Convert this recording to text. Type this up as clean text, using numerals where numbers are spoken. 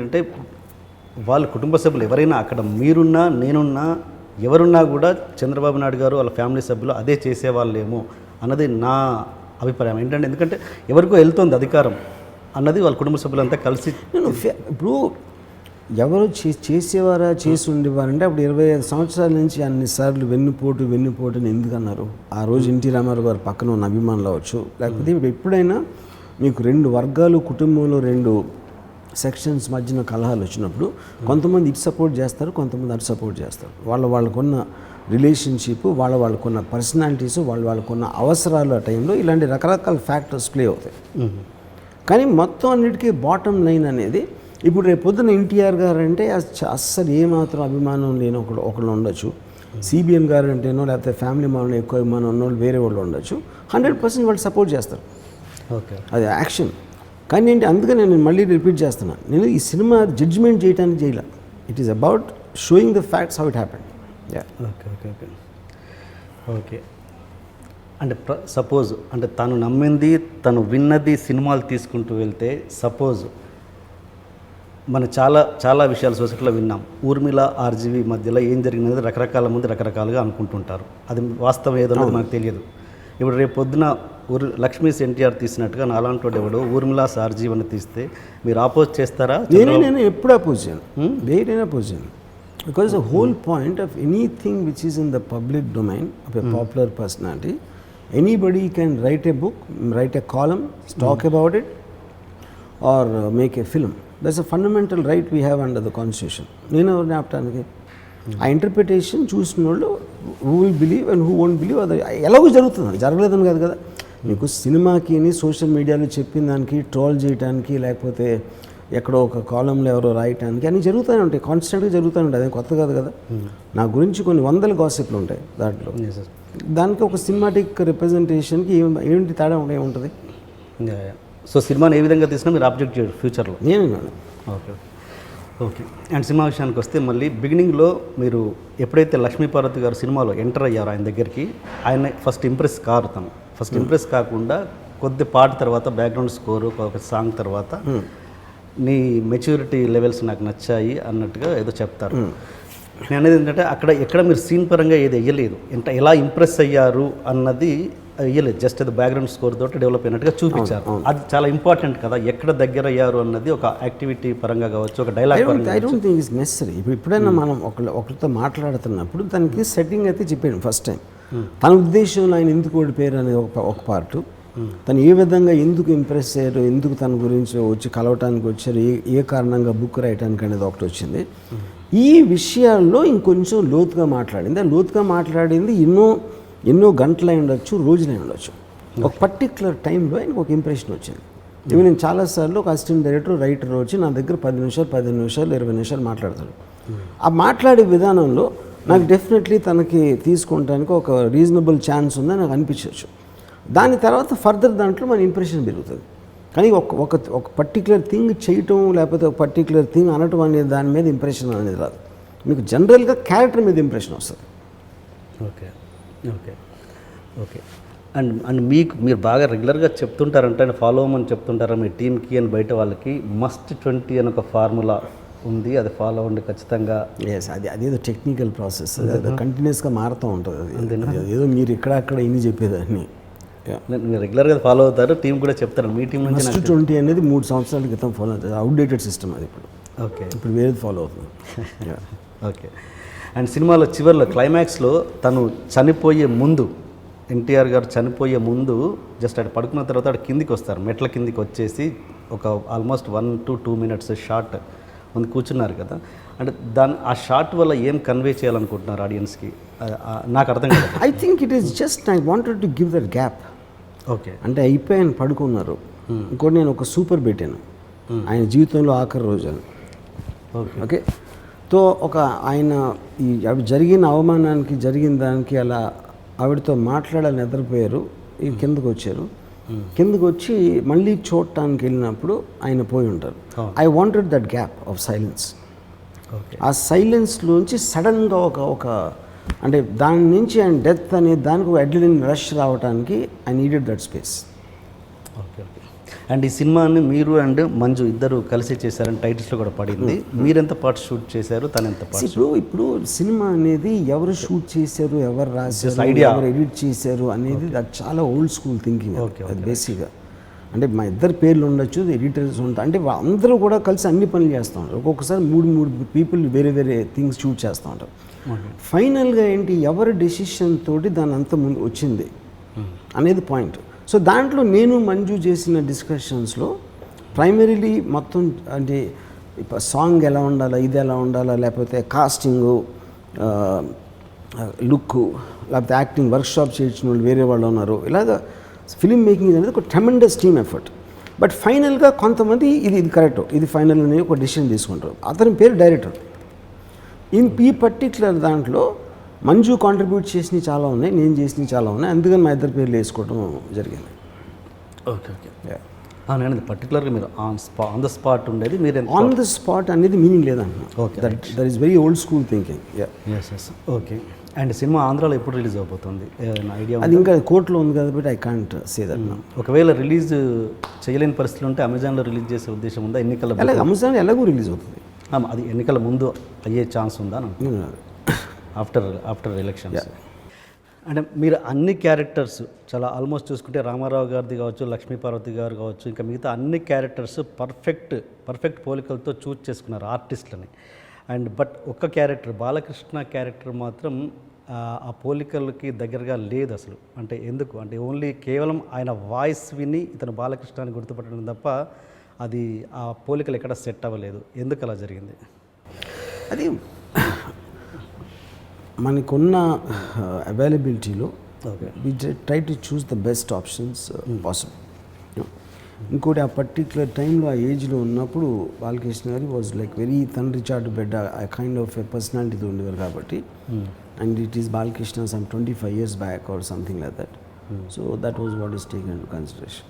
ఏంటంటే వాళ్ళ కుటుంబ సభ్యులు ఎవరైనా అక్కడ మీరున్నా నేనున్నా ఎవరున్నా కూడా చంద్రబాబు నాయుడు గారు వాళ్ళ ఫ్యామిలీ సభ్యులు అదే చేసేవాళ్ళేమో అన్నది నా అభిప్రాయం. ఏంటంటే ఎందుకంటే ఎవరికో వెళ్తుంది అధికారం అన్నది వాళ్ళ కుటుంబ సభ్యులంతా కలిసి. ఇప్పుడు ఎవరు చేసేవారా చేసి ఉండేవారంటే అప్పుడు 25 సంవత్సరాల నుంచి అన్నిసార్లు వెన్నుపోటుని ఎందుకు అన్నారు? ఆ రోజు ఎన్టీ రామారావు గారు పక్కన ఉన్న అభిమానులు అవ్వచ్చు, లేకపోతే ఇప్పుడు ఎప్పుడైనా మీకు 2 వర్గాలు కుటుంబంలో 2 సెక్షన్స్ మధ్యన కలహాలు వచ్చినప్పుడు కొంతమంది ఇటు సపోర్ట్ చేస్తారు, కొంతమంది అటు సపోర్ట్ చేస్తారు. వాళ్ళకున్న రిలేషన్షిప్, వాళ్ళకున్న పర్సనాలిటీస్, వాళ్ళకున్న అవసరాలు ఆ టైంలో ఇలాంటి రకరకాల ఫ్యాక్టర్స్ ప్లే అవుతాయి. కానీ మొత్తం అన్నిటికీ బాటమ్ లైన్ అనేది ఇప్పుడు రేపు పొద్దున ఎన్టీఆర్ గారు అంటే అస్సలు ఏమాత్రం అభిమానం లేని ఒకళ్ళు ఉండొచ్చు, సిబిఎన్ గారు అంటేనో లేకపోతే ఫ్యామిలీ మామూలు ఎక్కువ అభిమానం ఉన్నోళ్ళు వేరే వాళ్ళు ఉండొచ్చు, 100% వాళ్ళు సపోర్ట్ చేస్తారు. ఓకే, అది యాక్షన్. కానీ ఏంటి, అందుకని నేను మళ్ళీ రిపీట్ చేస్తున్నాను, నేను ఈ సినిమా జడ్జిమెంట్ చేయడానికి చేయలే. It is about showing the facts how it happened. Okay okay okay okay అంటే సపోజ్ అంటే తను నమ్మింది తను విన్నది సినిమాలు తీసుకుంటూ వెళ్తే, సపోజ్ మనం చాలా విషయాలు సొసైటీలో విన్నాం. ఊర్మిళ ఆర్జీవి మధ్యలో ఏం జరిగినది రకరకాల మంది రకరకాలుగా అనుకుంటుంటారు. అది వాస్తవం ఏదో మనకు తెలియదు. ఇప్పుడు రేపు పొద్దున లక్ష్మీస్ ఎన్టీఆర్ తీసినట్టుగా నాలాంటి వాడు ఎవడో ఊర్మిళాస్ ఆర్జీవని తీస్తే మీరు అపోజ్ చేస్తారా? నేను ఎప్పుడు అపోజ్ చేయను, వేరైనా అపోజ్ చేయను. Because the whole point of anything which is in the public domain of a popular personality, anybody can write a book, write a column, talk about it, or make a film. That's a fundamental right we have under the constitution. నేను ఎవరిని ఆపటానికి? ఆ interpretation చూసిన వాళ్ళు who will believe and who won't believe, అది ఎలాగో జరుగుతుంది, జరగలేదని కాదు కదా. మీకు సినిమాకి సోషల్ మీడియాలో చెప్పిన దానికి ట్రోల్ చేయడానికి, లేకపోతే ఎక్కడో ఒక కాలంలో ఎవరో రాయటానికి అన్నీ జరుగుతూనే ఉంటాయి, కాన్స్టెంట్గా జరుగుతూనే ఉంటాయి. అదే కొత్త కాదు కదా. నా గురించి కొన్ని 100 గాసిప్లు ఉంటాయి దాంట్లో. దానికి ఒక సినిమాటిక్ రిప్రజెంటేషన్కి ఏంటి తేడా ఉంటుంది? సో సినిమాని ఏ విధంగా తీసినా మీరు ఆబ్జెక్ట్ చేయరు ఫ్యూచర్లో? నేను ఓకే ఓకే. అండ్ సినిమా విషయానికి వస్తే మళ్ళీ బిగినింగ్లో మీరు ఎప్పుడైతే లక్ష్మీపార్వతి గారు సినిమాలో ఎంటర్ అయ్యారో ఆయన దగ్గరికి, ఆయన ఫస్ట్ ఇంప్రెస్ కారు. తను ఫస్ట్ ఇంప్రెస్ కాకుండా కొద్ది పాట తర్వాత బ్యాక్గ్రౌండ్ స్కోరు ఒక సాంగ్ తర్వాత నీ మెచ్యూరిటీ లెవెల్స్ నాకు నచ్చాయి అన్నట్టుగా ఏదో చెప్తారు. నేను అనేది ఏంటంటే ఎక్కడ మీరు సీన్ పరంగా ఏది వెయ్యలేదు, ఎలా ఇంప్రెస్ అయ్యారు అన్నది వెయ్యలేదు, జస్ట్ అది బ్యాక్గ్రౌండ్ స్కోర్ తోటి డెవలప్ అయినట్టుగా చూపించారు. అది చాలా ఇంపార్టెంట్ కదా, ఎక్కడ దగ్గర అయ్యారు అన్నది ఒక యాక్టివిటీ పరంగా కావచ్చు, ఒక డైలాగ్ పరంగా. I don't think it's necessary. ఎప్పుడైనా మనం ఒకరితో మాట్లాడుతున్నప్పుడు దానికి సెట్టింగ్ అయితే చెప్పాను ఫస్ట్ టైం. తన ఉద్దేశంలో ఆయన ఎందుకు ఓడిపోయారు అనేది ఒక పార్టు, తను ఏ విధంగా ఎందుకు ఇంప్రెస్ అయ్యారు, ఎందుకు తన గురించి వచ్చి కలవటానికి వచ్చారు, ఏ కారణంగా బుక్ రాయటానికి అనేది ఒకటి వచ్చింది. ఈ విషయాల్లో ఇంకొంచెం లోతుగా మాట్లాడింది. ఆ లోతుగా మాట్లాడింది ఎన్నో గంటలై ఉండొచ్చు, రోజులై ఉండొచ్చు. ఒక పర్టిక్యులర్ టైంలో ఆయనకు ఒక ఇంప్రెషన్ వచ్చింది. ఇవి నేను చాలాసార్లు ఒక అసిస్టెంట్ డైరెక్టర్, రైటర్ వచ్చి నా దగ్గర 10 నిమిషాలు, 15 నిమిషాలు, 20 నిమిషాలు మాట్లాడతాడు. ఆ మాట్లాడే విధానంలో నాకు డెఫినెట్లీ తనకి తీసుకుంటానికి ఒక రీజనబుల్ ఛాన్స్ ఉందని నాకు అనిపించవచ్చు. దాని తర్వాత ఫర్దర్ దాంట్లో మన ఇంప్రెషన్ పెరుగుతుంది. కానీ ఒక పర్టిక్యులర్ థింగ్ చేయటం, లేకపోతే ఒక పర్టిక్యులర్ థింగ్ అనటం అనేది దాని మీద ఇంప్రెషన్ అనేది రాదు. మీకు జనరల్గా క్యారెక్టర్ మీద ఇంప్రెషన్ వస్తుంది. Okay okay okay. అండ్ మీరు బాగా రెగ్యులర్గా చెప్తుంటారంటే ఫాలో అవ్వమని చెప్తుంటారా మీ టీంకి అండ్ బయట వాళ్ళకి? మస్ట్ 20 అని ఒక ఫార్ములా ఉంది, అది ఫాలో అవ్వండి ఖచ్చితంగా. ఎస్, అదేదో టెక్నికల్ ప్రాసెస్, అది కంటిన్యూస్గా మారుతూ ఉంటుంది. అది ఏదో మీరు ఇక్కడ ఇన్ని చెప్పేదాన్ని మీరు రెగ్యులర్గా ఫాలో అవుతారు, టీం కూడా చెప్తారు. మీ టీం నుంచి మస్ట్ 20 అనేది 3 సంవత్సరాల క్రితం ఫాలో అవుతుంది. అవుట్డేటెడ్ సిస్టమ్ అది ఇప్పుడు. ఓకే, ఇప్పుడు వేరేది ఫాలో అవుతుంది. ఓకే. అండ్ సినిమాలో చివరిలో క్లైమాక్స్లో తను చనిపోయే ముందు, ఎన్టీఆర్ గారు చనిపోయే ముందు జస్ట్ అటు పడుకున్న తర్వాత అటు కిందికి వస్తారు, మెట్ల కిందికి వచ్చేసి ఒక ఆల్మోస్ట్ 1 to 2 minutes షార్ట్ ముందు కూర్చున్నారు కదా. అంటే ఆ షార్ట్ వల్ల ఏం కన్వే చేయాలనుకుంటున్నారు ఆడియన్స్కి? నాకు అర్థం కాదు. I think it is just I wanted to give that gap. Okay, అంటే అయిపోయాను, పడుకున్నారు. ఇంకోటి నేను ఒక సూపర్ పెట్టాను, ఆయన జీవితంలో ఆఖరి రోజు అని. ఓకే, తో ఆయన ఈ జరిగిన అవమానానికి, జరిగిన దానికి అలా ఆవిడతో మాట్లాడాలని నిద్రపోయారు. ఈ కిందకు వచ్చారు. కిందకు వచ్చి మళ్ళీ చూడటానికి వెళ్ళినప్పుడు ఆయన పోయి ఉంటారు. I wanted that gap of silence. ఆ సైలెన్స్లోంచి సడన్గా ఒక అంటే దాని నుంచి ఆయన డెత్ అనే దానికి ఒక అడ్రినలిన్ రష్ రావడానికి I needed that space. Okay okay. And ఈ సినిమాని మీరు అండ్ మంజు ఇద్దరు కలిసి చేశారని టైటిల్స్లో కూడా పడింది. మీరెంత పార్ట్ షూట్ చేశారు, తను ఎంత పార్ట్? ఇప్పుడు సినిమా అనేది ఎవరు షూట్ చేశారు, ఎవరు రాశారు, ఎవరు ఎడిట్ చేశారు అనేది అది చాలా ఓల్డ్ స్కూల్ థింకింగ్. అది బేసిక్గా అంటే మా ఇద్దరు పేర్లు ఉండొచ్చు, ఎడిటర్స్ ఉంటారు, అంటే అందరూ కూడా కలిసి అన్ని పనులు చేస్తూ ఉంటారు. ఒక్కొక్కసారి మూడు పీపుల్ వేరే వేరే థింగ్స్ షూట్ చేస్తూ ఉంటారు. ఫైనల్గా ఏంటి, ఎవరి డెసిషన్ తోటి దాని అంత ముందు వచ్చింది అనేది పాయింట్. సో దాంట్లో నేను మంజు చేసిన డిస్కషన్స్లో ప్రైమరీలీ మొత్తం అంటే సాంగ్ ఎలా ఉండాలా, ఇది ఎలా ఉండాలా, లేకపోతే కాస్టింగు, లుక్, లేకపోతే యాక్టింగ్ వర్క్షాప్ చేయించిన వాళ్ళు వేరే వాళ్ళు ఉన్నారు. ఇలాగ ఫిల్మ్ మేకింగ్ అనేది ఒక ట్రెమెండస్ టీమ్ ఎఫర్ట్. బట్ ఫైనల్గా కొంతమంది ఇది కరెక్ట్, ఇది ఫైనల్ అనేది ఒక డెసిషన్ తీసుకుంటారు. అతని పేరు డైరెక్టర్. ఈ పర్టిక్యులర్ దాంట్లో మంజు కాంట్రిబ్యూట్ చేసినవి చాలా ఉన్నాయి, నేను చేసినవి చాలా ఉన్నాయి. అందుకని మా ఇద్దరు పేర్లు వేసుకోవడం జరిగింది. ఓకే నేను పర్టికులర్గా మీరు ఆన్ ద స్పాట్ ఉండేది, మీరు ఆన్ ద స్పాట్ అనేది మీనింగ్ లేదంటున్నా. Okay, that is very old school thinking. Yes okay. And cinema ఆంధ్రాలో ఎప్పుడు రిలీజ్ అవబోతుంది ఐడియా? అది ఇంకా కోర్టులో ఉంది కాబట్టి ఐ కాంట్ సే దట్. ఒకవేళ రిలీజ్ చేయలేని పరిస్థితులు ఉంటే అమెజాన్లో రిలీజ్ చేసే ఉద్దేశం ఉందా? అమెజాన్ ఎలాగో రిలీజ్ అవుతుంది. అది ఎన్నికల ముందు అయ్యే ఛాన్స్ ఉందా? After elections. అంటే మీరు అన్ని క్యారెక్టర్స్ చాలా ఆల్మోస్ట్ చూసుకుంటే రామారావు గారిది కావచ్చు, లక్ష్మీపార్వతి గారు కావచ్చు, ఇంకా మిగతా అన్ని క్యారెక్టర్స్ పర్ఫెక్ట్ పోలికలతో చూస్ చేసుకున్నారు ఆర్టిస్టులని. అండ్ బట్ ఒక్క క్యారెక్టర్ బాలకృష్ణ క్యారెక్టర్ మాత్రం ఆ పోలికలకి దగ్గరగా లేదు అసలు. అంటే ఎందుకు అంటే ఓన్లీ కేవలం ఆయన వాయిస్ విని ఇతను బాలకృష్ణ అని గుర్తుపట్టడం తప్ప అది ఆ పోలికలు ఎక్కడ సెట్ అవ్వలేదు. ఎందుకు అలా జరిగింది? అది మనకున్న అవైలబిలిటీలో we try to choose the best options possible. ఇంకోటి ఆ పర్టిక్యులర్ టైంలో ఆ ఏజ్లో ఉన్నప్పుడు బాలకృష్ణ గారి వాజ్ లైక్ వెరీ తండ్రి చాటు బిడ్డ ఆ కైండ్ ఆఫ్ ఎ పర్సనాలిటీతో ఉండేవారు కాబట్టి. And it is Balakrishna some 25 years back or something like that. So that was what is taken in consideration.